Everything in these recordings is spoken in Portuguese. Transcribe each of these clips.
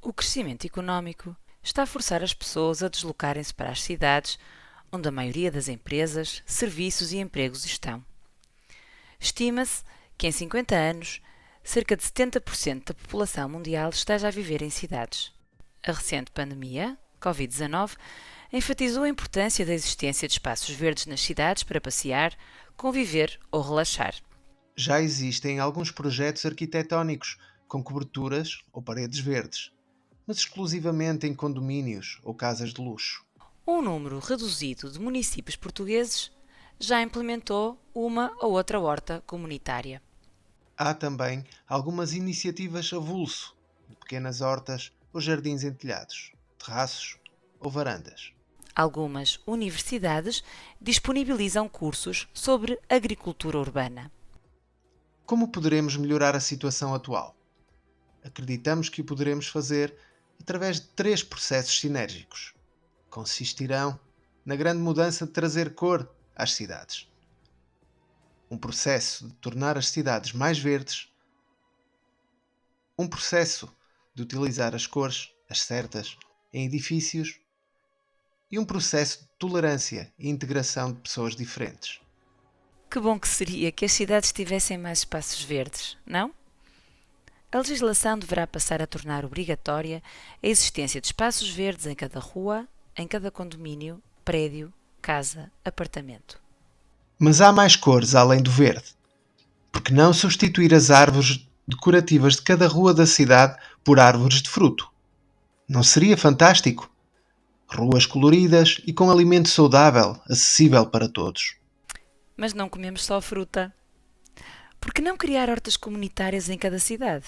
O crescimento económico está a forçar as pessoas a deslocarem-se para as cidades, onde a maioria das empresas, serviços e empregos estão. Estima-se que em 50 anos, cerca de 70% da população mundial esteja a viver em cidades. A recente pandemia, Covid-19, enfatizou a importância da existência de espaços verdes nas cidades para passear, conviver ou relaxar. Já existem alguns projetos arquitetónicos com coberturas ou paredes verdes, mas exclusivamente em condomínios ou casas de luxo. Um número reduzido de municípios portugueses já implementou uma ou outra horta comunitária. Há também algumas iniciativas avulso, de pequenas hortas ou jardins em telhados, terraços ou varandas. Algumas universidades disponibilizam cursos sobre agricultura urbana. Como poderemos melhorar a situação atual? Acreditamos que o poderemos fazer através de três processos sinérgicos. Consistirão na grande mudança de trazer cor às cidades. Um processo de tornar as cidades mais verdes. Um processo de utilizar as cores, as certas, em edifícios. E um processo de tolerância e integração de pessoas diferentes. Que bom que seria que as cidades tivessem mais espaços verdes, não? A legislação deverá passar a tornar obrigatória a existência de espaços verdes em cada rua, em cada condomínio, prédio, casa, apartamento. Mas há mais cores além do verde. Por que não substituir as árvores decorativas de cada rua da cidade por árvores de fruto? Não seria fantástico? Ruas coloridas e com alimento saudável, acessível para todos. Mas não comemos só fruta. Por que não criar hortas comunitárias em cada cidade?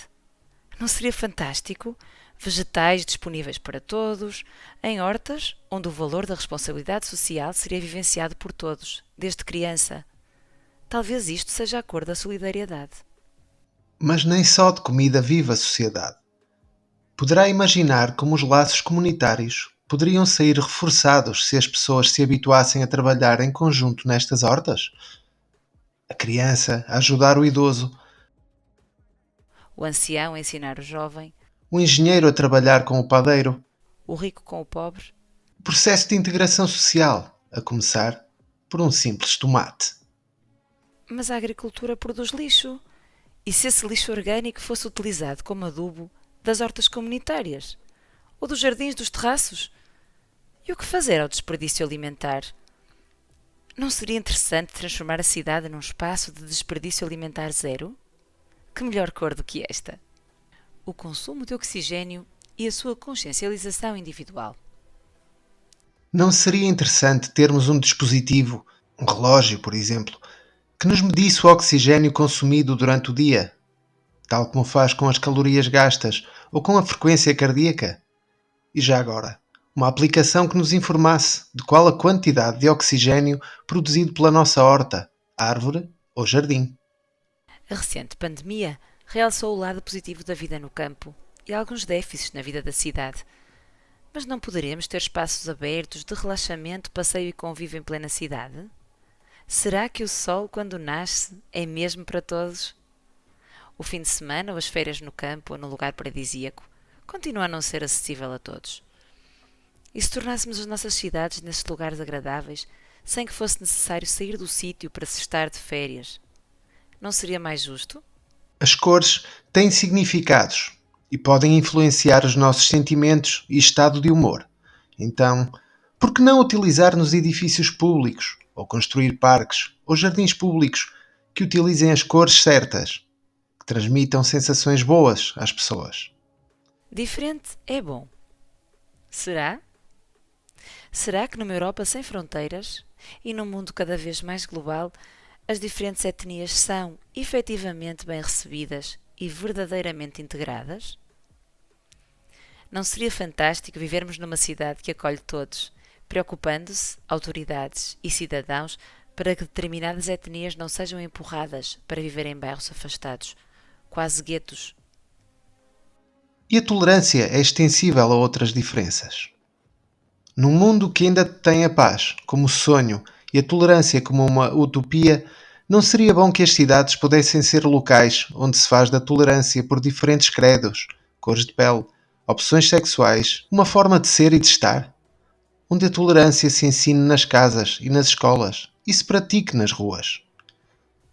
Não seria fantástico? Vegetais disponíveis para todos, em hortas onde o valor da responsabilidade social seria vivenciado por todos, desde criança. Talvez isto seja a cor da solidariedade. Mas nem só de comida vive a sociedade. Poderá imaginar como os laços comunitários poderiam sair reforçados se as pessoas se habituassem a trabalhar em conjunto nestas hortas? A criança a ajudar o idoso, O ancião a ensinar o jovem, o engenheiro a trabalhar com o padeiro. o rico com o pobre. O processo de integração social, a começar por um simples tomate. Mas a agricultura produz lixo. E se esse lixo orgânico fosse utilizado como adubo das hortas comunitárias? Ou dos jardins dos terraços? E o que fazer ao desperdício alimentar? Não seria interessante transformar a cidade num espaço de desperdício alimentar zero? Que melhor cor do que esta? O consumo de oxigênio e a sua consciencialização individual. Não seria interessante termos um dispositivo, um relógio, por exemplo, que nos medisse o oxigênio consumido durante o dia, tal como faz com as calorias gastas ou com a frequência cardíaca? E já agora, uma aplicação que nos informasse de qual a quantidade de oxigênio produzido pela nossa horta, árvore ou jardim. A recente pandemia realçou o lado positivo da vida no campo e alguns déficits na vida da cidade. Mas não poderemos ter espaços abertos de relaxamento, passeio e convívio em plena cidade? Será que o sol, quando nasce, é mesmo para todos? O fim de semana ou as férias no campo ou no lugar paradisíaco continua a não ser acessível a todos. E se tornássemos as nossas cidades nesses lugares agradáveis, sem que fosse necessário sair do sítio para se estar de férias, não seria mais justo? As cores têm significados e podem influenciar os nossos sentimentos e estado de humor. Então, por que não utilizar nos edifícios públicos, ou construir parques ou jardins públicos que utilizem as cores certas, que transmitam sensações boas às pessoas? Diferente é bom. Será? Será que numa Europa sem fronteiras e num mundo cada vez mais global, as diferentes etnias são efetivamente bem recebidas e verdadeiramente integradas? Não seria fantástico vivermos numa cidade que acolhe todos, preocupando-se, autoridades e cidadãos, para que determinadas etnias não sejam empurradas para viver em bairros afastados, quase guetos? E a tolerância é extensível a outras diferenças. Num mundo que ainda tem a paz como sonho e a tolerância como uma utopia, não seria bom que as cidades pudessem ser locais onde se faz da tolerância por diferentes credos, cores de pele opções sexuais, uma forma de ser e de estar, onde a tolerância se ensine nas casas e nas escolas e se pratique nas ruas.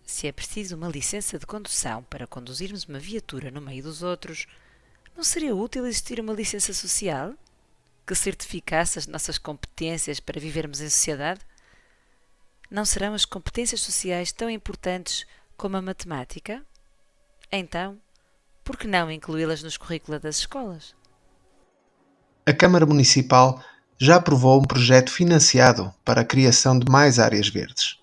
Se é preciso uma licença de condução para conduzirmos uma viatura no meio dos outros, não seria útil existir uma licença social que certificasse as nossas competências para vivermos em sociedade? Não serão as competências sociais tão importantes como a matemática? Então, por que não incluí-las nos currículos das escolas? A Câmara Municipal já aprovou um projeto financiado para a criação de mais áreas verdes.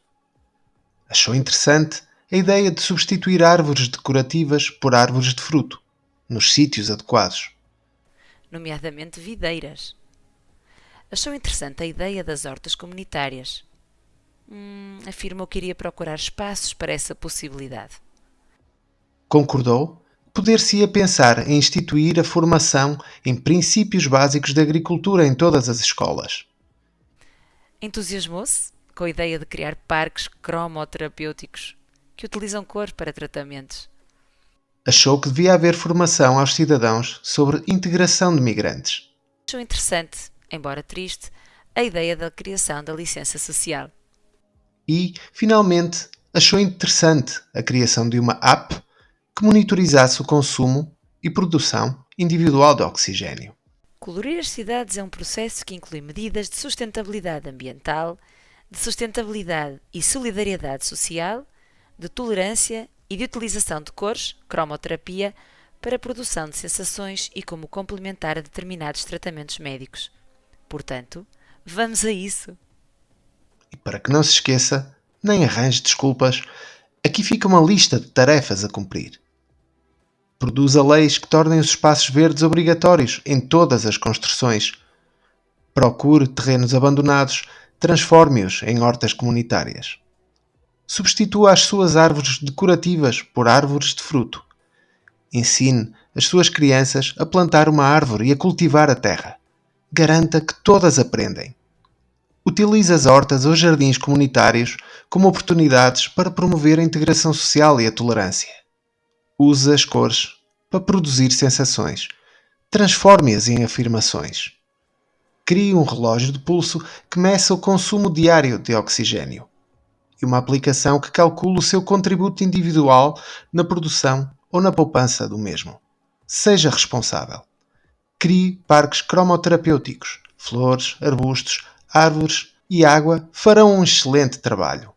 Achou interessante a ideia de substituir árvores decorativas por árvores de fruto, nos sítios adequados. Nomeadamente videiras. Achou interessante a ideia das hortas comunitárias. Afirmou que iria procurar espaços para essa possibilidade. Concordou que poder-se-ia pensar em instituir a formação em princípios básicos de agricultura em todas as escolas. Entusiasmou-se com a ideia de criar parques cromoterapêuticos que utilizam cor para tratamentos. Achou que devia haver formação aos cidadãos sobre integração de migrantes. Achou interessante, embora triste, a ideia da criação da licença social. E, finalmente, achou interessante a criação de uma app que monitorizasse o consumo e produção individual de oxigênio. Colorir as cidades é um processo que inclui medidas de sustentabilidade ambiental, de sustentabilidade e solidariedade social, de tolerância e de utilização de cores, cromoterapia, para a produção de sensações e como complementar a determinados tratamentos médicos. Portanto, vamos a isso! E para que não se esqueça, nem arranje desculpas, aqui fica uma lista de tarefas a cumprir. Produza leis que tornem os espaços verdes obrigatórios em todas as construções. Procure terrenos abandonados, transforme-os em hortas comunitárias. Substitua as suas árvores decorativas por árvores de fruto. Ensine as suas crianças a plantar uma árvore e a cultivar a terra. Garanta que todas aprendem. Utilize as hortas ou jardins comunitários como oportunidades para promover a integração social e a tolerância. Use as cores para produzir sensações. Transforme-as em afirmações. Crie um relógio de pulso que meça o consumo diário de oxigênio e uma aplicação que calcule o seu contributo individual na produção ou na poupança do mesmo. Seja responsável. Crie parques cromoterapêuticos. Flores, arbustos, árvores e água farão um excelente trabalho.